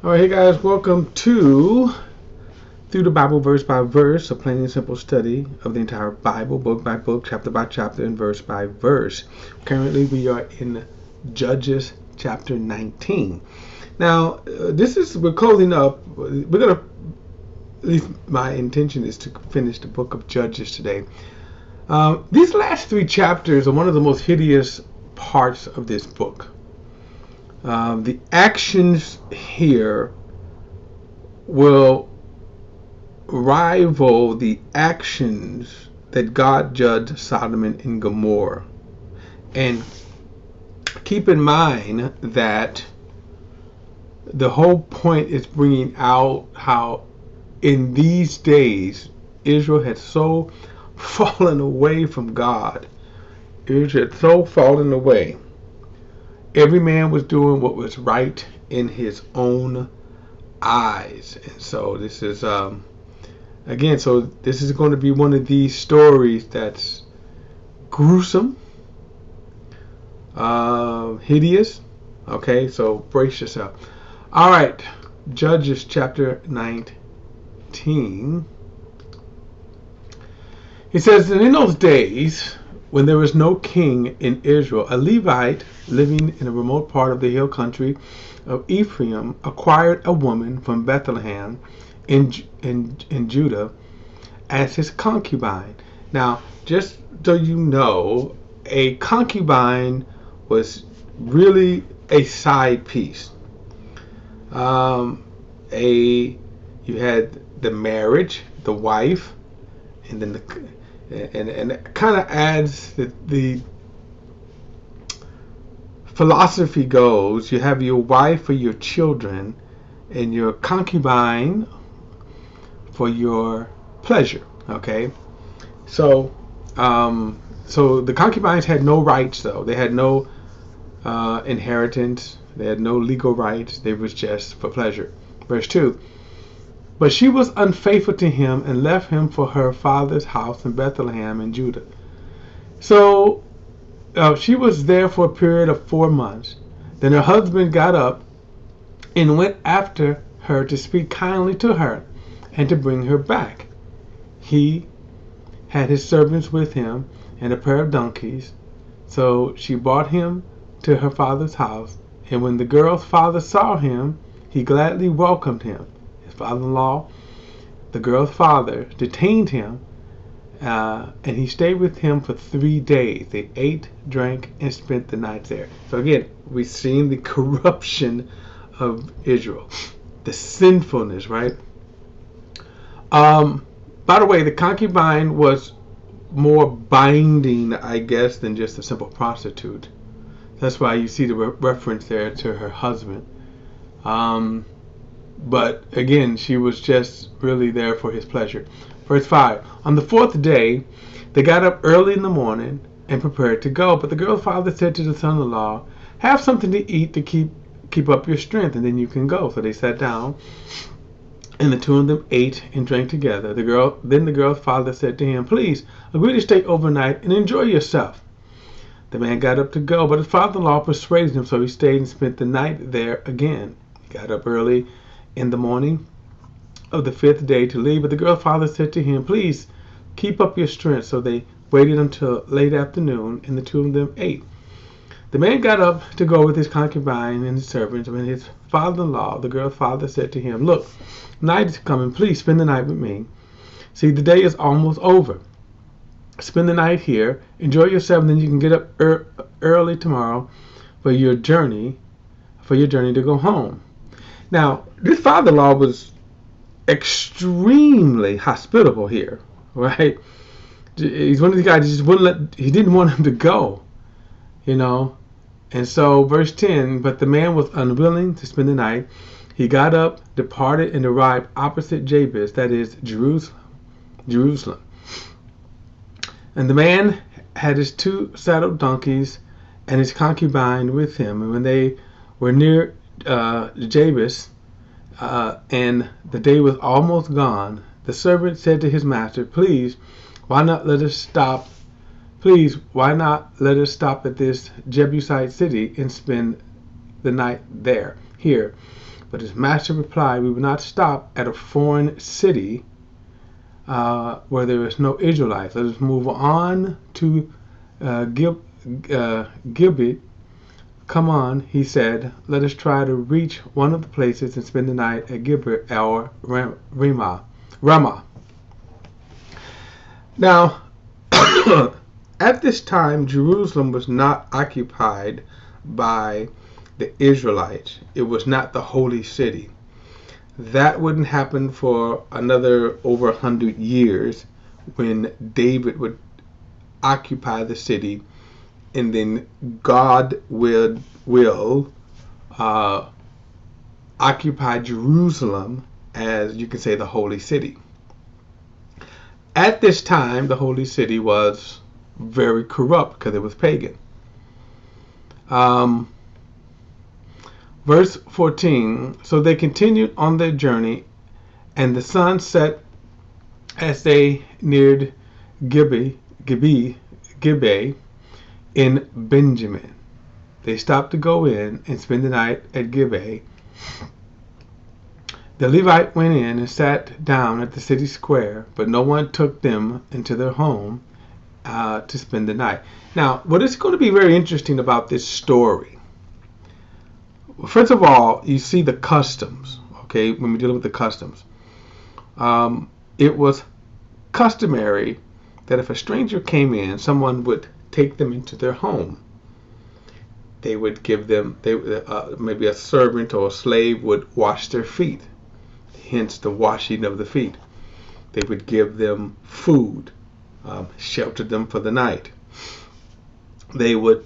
All right, hey guys, welcome to Through the Bible Verse by Verse, a plain and simple study of the entire Bible, book by book, chapter by chapter, and verse by verse. Currently, we are in Judges chapter 19. Now, we're closing up. We're going to, at least my intention is to finish the book of Judges today. These last three chapters are one of the most hideous parts of this book. The actions here will rival the actions that God judged Sodom and Gomorrah. And keep in mind that the whole point is bringing out how in these days Israel had so fallen away from God. Israel had so fallen away. Every man was doing what was right in his own eyes. And so this is this is going to be one of these stories that's gruesome, hideous. Okay, so brace yourself. All right, Judges chapter 19. He says, and in those days, when there was no king in Israel, a Levite living in a remote part of the hill country of Ephraim acquired a woman from Bethlehem in Judah as his concubine. Now, just so you know, a concubine was really a side piece. You had the marriage, the wife, and then and it kind of adds the philosophy goes, you have your wife for your children and your concubine for your pleasure. Okay, so the concubines had no rights, though. They had no inheritance. They had no legal rights. They was just for pleasure. Verse 2. But she was unfaithful to him and left him for her father's house in Bethlehem in Judah. So she was there for a period of 4 months. Then her husband got up and went after her to speak kindly to her and to bring her back. He had his servants with him and a pair of donkeys. So she brought him to her father's house. And when the girl's father saw him, he gladly welcomed him. His father-in-law, the girl's father, detained him, and he stayed with him for 3 days. They ate, drank, and spent the night there. So again, we've seen the corruption of Israel, the sinfulness, right? By the way, the concubine was more binding, I guess, than just a simple prostitute. That's why you see the reference there to her husband. But again, she was just really there for his pleasure. Verse 5. On the 4th day, they got up early in the morning and prepared to go. But the girl's father said to the son-in-law, have something to eat to keep up your strength, and then you can go. So they sat down, and the two of them ate and drank together. Then the girl's father said to him, please agree to stay overnight and enjoy yourself. The man got up to go, but his father-in-law persuaded him, so he stayed and spent the night there again. He got up early in the morning of the 5th day to leave, but the girl's father said to him, please keep up your strength. So they waited until late afternoon, and the two of them ate. The man got up to go with his concubine and his servants. When his father-in-law, the girl's father, said to him, look, night is coming, please spend the night with me. See, the day is almost over. Spend the night here, enjoy yourself, and then you can get up early tomorrow for your journey to go home. Now, this father-in-law was extremely hospitable here, right? He's one of the guys that just he didn't want him to go, you know. And so, verse 10, but the man was unwilling to spend the night. He got up, departed, and arrived opposite Jabez, that is Jerusalem. And the man had his 2 saddled donkeys and his concubine with him. And when they were near Jabez, and the day was almost gone, the servant said to his master, please, why not let us stop at this Jebusite city and spend the night here? But his master replied, we will not stop at a foreign city where there is no Israelites. Let us move on to Gibeah. Come on, he said, let us try to reach one of the places and spend the night at Gibeah or Ramah. Now, at this time, Jerusalem was not occupied by the Israelites. It was not the holy city. That wouldn't happen for another over 100 years when David would occupy the city, and then God will occupy Jerusalem as, you can say, the holy city. At this time, the holy city was very corrupt because it was pagan. Verse 14, so they continued on their journey, and the sun set as they neared Gibeah in Benjamin. They stopped to go in and spend the night at Gibeah. The Levite went in and sat down at the city square, but no one took them into their home to spend the night. Now, what is going to be very interesting about this story, first of all, you see the customs, okay, when we deal with the customs. It was customary that if a stranger came in, someone would take them into their home. They would give them, maybe a servant or a slave would wash their feet, hence the washing of the feet. They would give them food, shelter them for the night. They would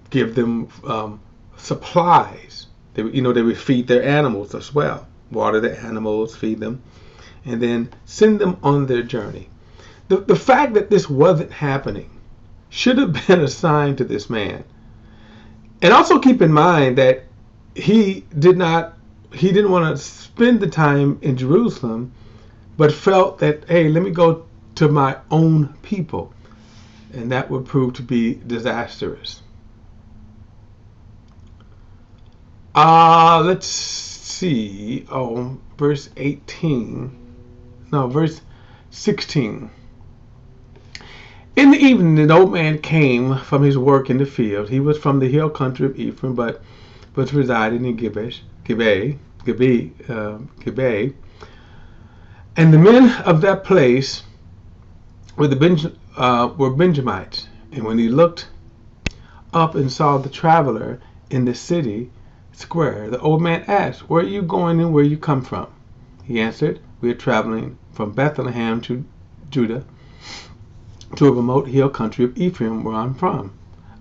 give them supplies. They would feed their animals as well, water the animals, feed them, and then send them on their journey. The fact that this wasn't happening should have been a sign to this man. And also keep in mind that he didn't want to spend the time in Jerusalem, but felt that, hey, let me go to my own people, and that would prove to be disastrous. Let's see. Verse 16. In the evening, an old man came from his work in the field. He was from the hill country of Ephraim, but was residing in Gibeah. And the men of that place were Benjaminites. And when he looked up and saw the traveler in the city square, the old man asked, where are you going and where you come from? He answered, we are traveling from Bethlehem to Judah, to a remote hill country of Ephraim, where I'm from.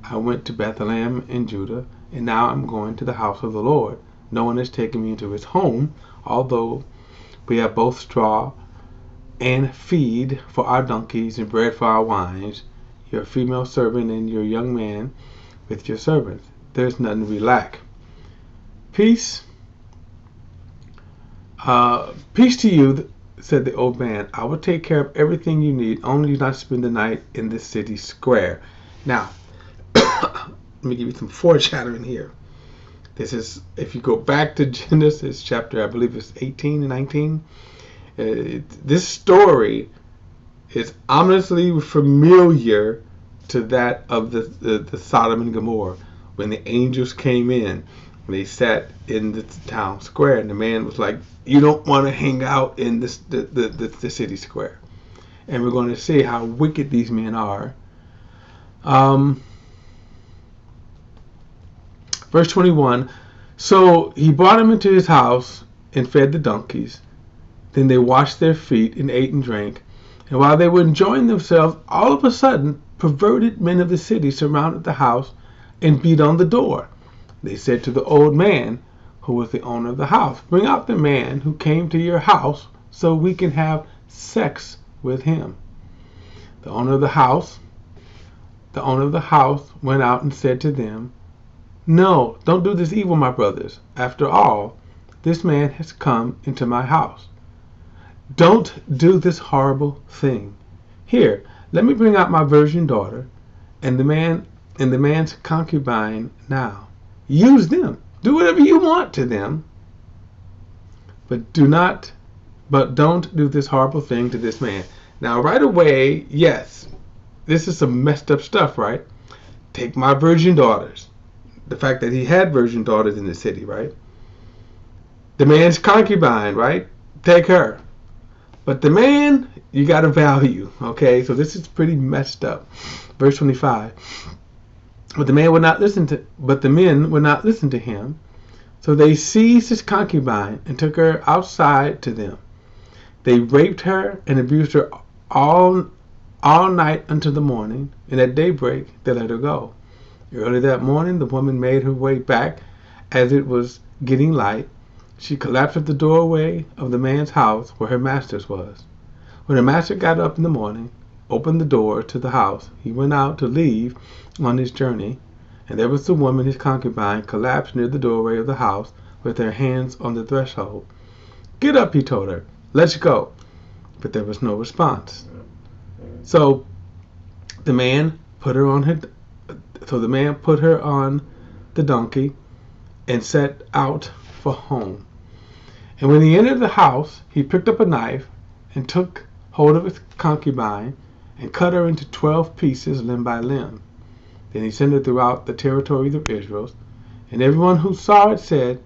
I went to Bethlehem in Judah, and now I'm going to the house of the Lord. No one has taken me into his home, although we have both straw and feed for our donkeys and bread for our wines, your female servant and your young man with your servants. There's nothing we lack. Peace to you, said the old man. I will take care of everything you need, only do not spend the night in the city square. Now, let me give you some foreshadowing here. This is, if you go back to Genesis chapter, I believe it's 18 and 19, this story is ominously familiar to that of the Sodom and Gomorrah, when the angels came in. They sat in the town square, and the man was like, you don't want to hang out in the city square. And we're going to see how wicked these men are. Verse 21, so he brought him into his house and fed the donkeys. Then they washed their feet and ate and drank. And while they were enjoying themselves, all of a sudden, perverted men of the city surrounded the house and beat on the door. They said to the old man, who was the owner of the house, bring out the man who came to your house so we can have sex with him. The owner of the house went out and said to them, no, don't do this evil, my brothers. After all, this man has come into my house. Don't do this horrible thing. Here, let me bring out my virgin daughter and the man's concubine now. Use them Do whatever you want to them, but don't do this horrible thing to this man. Now, right away, yes, this is some messed up stuff, right? Take my virgin daughters. The fact that he had virgin daughters in the city, right? The man's concubine, right? Take her. But the man, you got to value, okay? So this is pretty messed up. Verse 25. But the men would not listen to him. So they seized his concubine and took her outside to them. They raped her and abused her all night until the morning, and at daybreak they let her go. Early that morning the woman made her way back as it was getting light. She collapsed at the doorway of the man's house where her master's was. When her master got up in the morning, opened the door to the house, he went out to leave on his journey, and there was the woman, his concubine, collapsed near the doorway of the house with her hands on the threshold. Get up, he told her. Let's go. But there was no response. So the man put her on the donkey and set out for home. And when he entered the house, he picked up a knife and took hold of his concubine and cut her into 12 pieces, limb by limb. Then he sent her throughout the territories of Israel, and everyone who saw it said,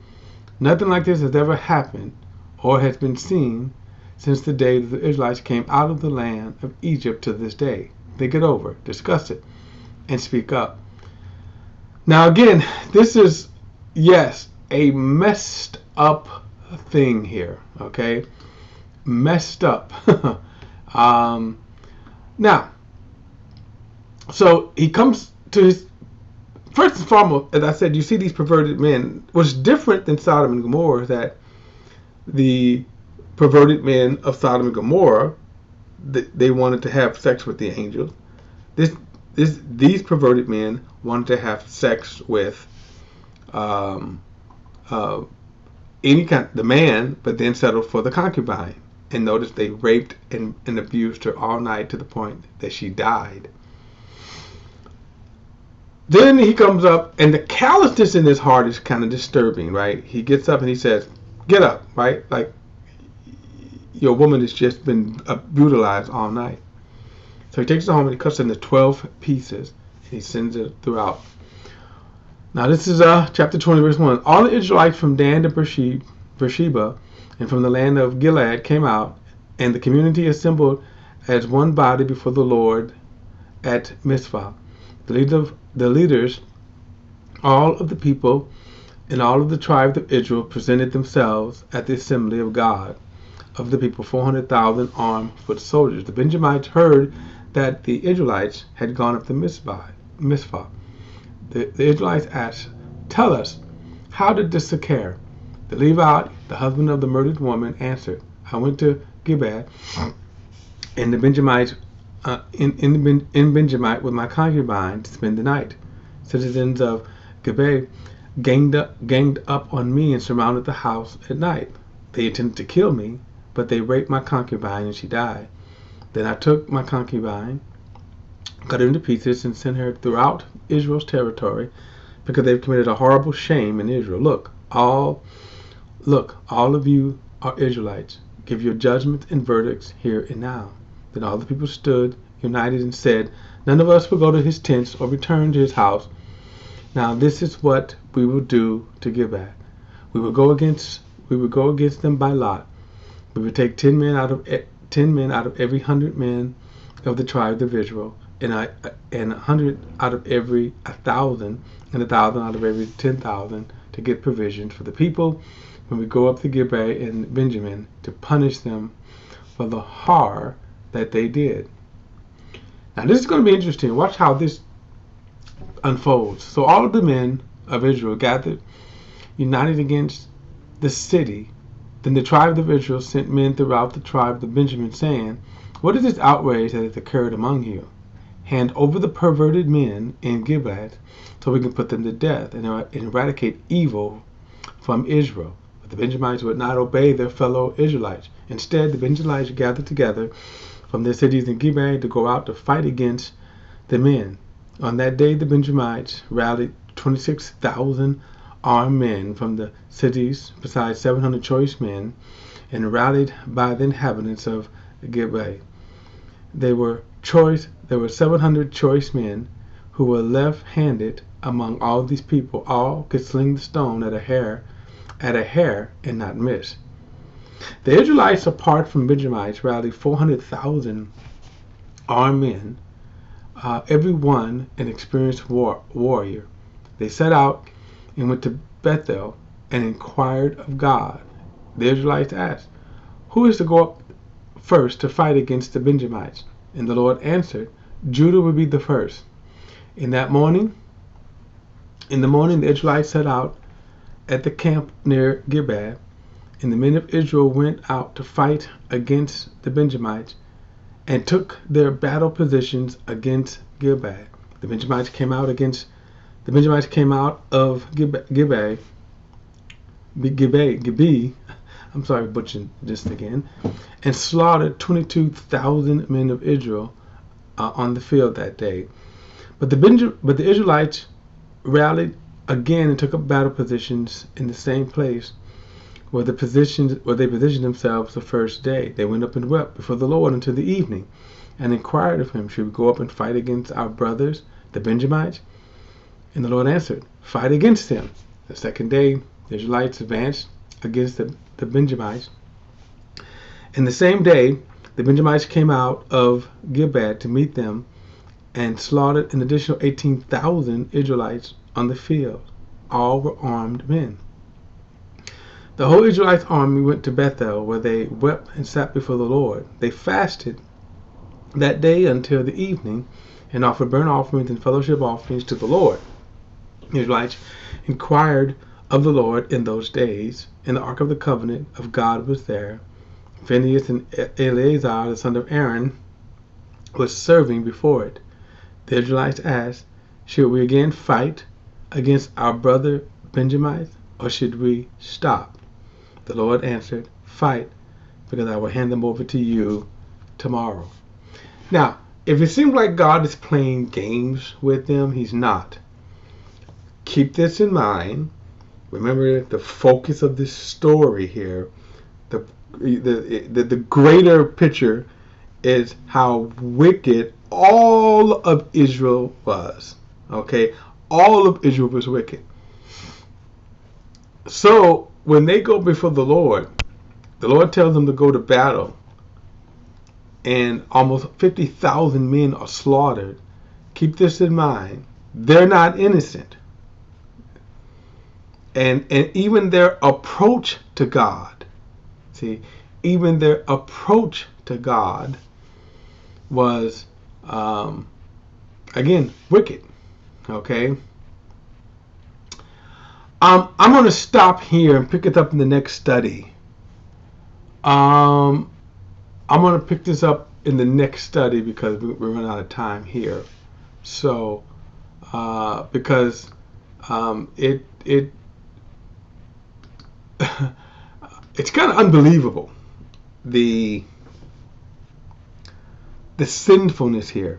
nothing like this has ever happened or has been seen since the day that the Israelites came out of the land of Egypt to this day. Think it over, discuss it, and speak up. Now again, this is, yes, a messed up thing here, okay? Messed up. Now, so he comes to his, first and foremost, as I said, you see these perverted men. What's different than Sodom and Gomorrah is that the perverted men of Sodom and Gomorrah, they wanted to have sex with the angels. These perverted men wanted to have sex with any kind, the man, but then settled for the concubine. And notice they raped and abused her all night to the point that she died. Then he comes up, and the callousness in his heart is kind of disturbing, right? He gets up and he says, get up, right? Like, your woman has just been brutalized all night. So he takes her home and he cuts her into 12 pieces, and he sends it throughout. Now this is chapter 20, verse 1. All the Israelites from Dan to Beersheba and from the land of Gilead came out, and the community assembled as one body before the Lord at Mizpah. The leaders, all of the people, and all of the tribes of Israel presented themselves at the assembly of God. Of the people, 400,000 armed foot soldiers. The Benjaminites heard that the Israelites had gone up to Mizpah. The Israelites asked, tell us, how did this occur? The Levite, the husband of the murdered woman, answered, I went to Gibeah and the Benjamites in Benjamite with my concubine to spend the night. Citizens of Gibeah ganged up on me and surrounded the house at night. They intended to kill me, but they raped my concubine and she died. Then I took my concubine, cut her into pieces, and sent her throughout Israel's territory because they've committed a horrible shame in Israel. Look, all of you are Israelites. Give your judgments and verdicts here and now. Then all the people stood united and said, none of us will go to his tents or return to his house. Now this is what we will do to Gibeah. We will go against them by lot. We will take 10 men out of every 100 men of the tribes of Israel, and 100 out of every 1,000, and 1,000 out of every 10,000 to get provisions for the people when we go up to Gibeah and Benjamin to punish them for the horror that they did. Now this is going to be interesting. Watch how this unfolds. So all of the men of Israel gathered, united against the city. Then the tribe of Israel sent men throughout the tribe of Benjamin, saying, what is this outrage that has occurred among you? Hand over the perverted men in Gibeah, so we can put them to death and eradicate evil from Israel. But the Benjamites would not obey their fellow Israelites. Instead, the Benjamites gathered together from their cities in Gibeah to go out to fight against the men. On that day, the Benjamites rallied 26,000 armed men from the cities, besides 700 choice men, and rallied by the inhabitants of Gibeah. There were 700 choice men who were left-handed among all these people. All could sling the stone at a hair and not miss. The Israelites, apart from Benjaminites, rallied 400,000 armed men, every one an experienced warrior. They set out and went to Bethel and inquired of God. The Israelites asked, "Who is to go up first to fight against the Benjaminites?" And the Lord answered, "Judah will be the first." In the morning, the Israelites set out at the camp near Gibeah, and the men of Israel went out to fight against the Benjaminites and took their battle positions against Gibeah. The Benjaminites came out of Gibeah. I'm sorry, butchering this again, and slaughtered 22,000 men of Israel on the field that day. But the Israelites rallied again and took up battle positions in the same place where they positioned themselves the first day. They went up and wept before the Lord until the evening, and inquired of him, "Should we go up and fight against our brothers, the Benjamites?" And the Lord answered, "Fight against them." The second day, the Israelites advanced against the Benjamites. And the same day, the Benjamites came out of Gibeah to meet them and slaughtered an additional 18,000 Israelites on the field. All were armed men. The whole Israelite army went to Bethel, where they wept and sat before the Lord. They fasted that day until the evening and offered burnt offerings and fellowship offerings to the Lord. The Israelites inquired of the Lord in those days, and the ark of the covenant of God was there. Phinehas and Eleazar, the son of Aaron, was serving before it. The Israelites asked, "Should we again fight against our brother Benjamites, or should we stop?" The Lord answered, "Fight, because I will hand them over to you tomorrow." Now, if it seems like God is playing games with them, he's not. Keep this in mind. Remember the focus of this story here. The greater picture is how wicked all of Israel was. Okay? All of Israel was wicked. So, when they go before the Lord tells them to go to battle, and almost 50,000 men are slaughtered. Keep this in mind. They're not innocent. And even their approach to God, even their approach to God was, again, wicked. Okay? I'm going to stop here and pick it up in the next study. I'm going to pick this up in the next study because we're running out of time here. So, because it's kind of unbelievable, the sinfulness here.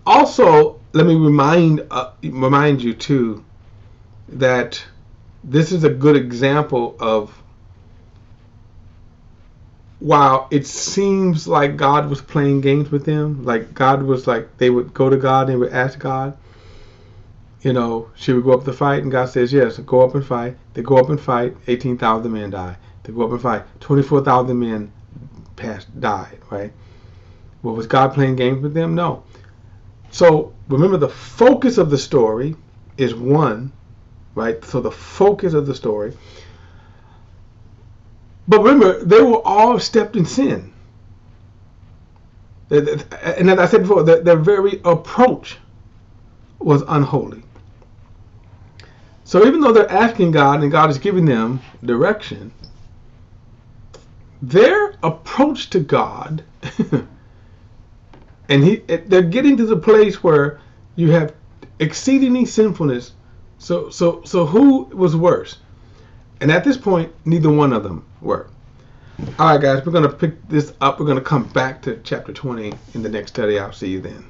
Also, let me remind you too that this is a good example of, while it seems like God was playing games with them, like God was like, they would go to God and they would ask God, should we go up to fight? And God says, yes, go up and fight. They go up and fight, 18,000 men die. They go up and fight, 24,000 men died, right? Well, was God playing games with them? No. So remember, the focus of the story is one, right? So the focus of the story. But remember, they were all stepped in sin. And as I said before, their very approach was unholy. So even though they're asking God and God is giving them direction, their approach to God, and they're getting to the place where you have exceedingly sinfulness. So who was worse? And at this point, neither one of them were. All right, guys, we're going to pick this up. We're going to come back to chapter 20 in the next study. I'll see you then.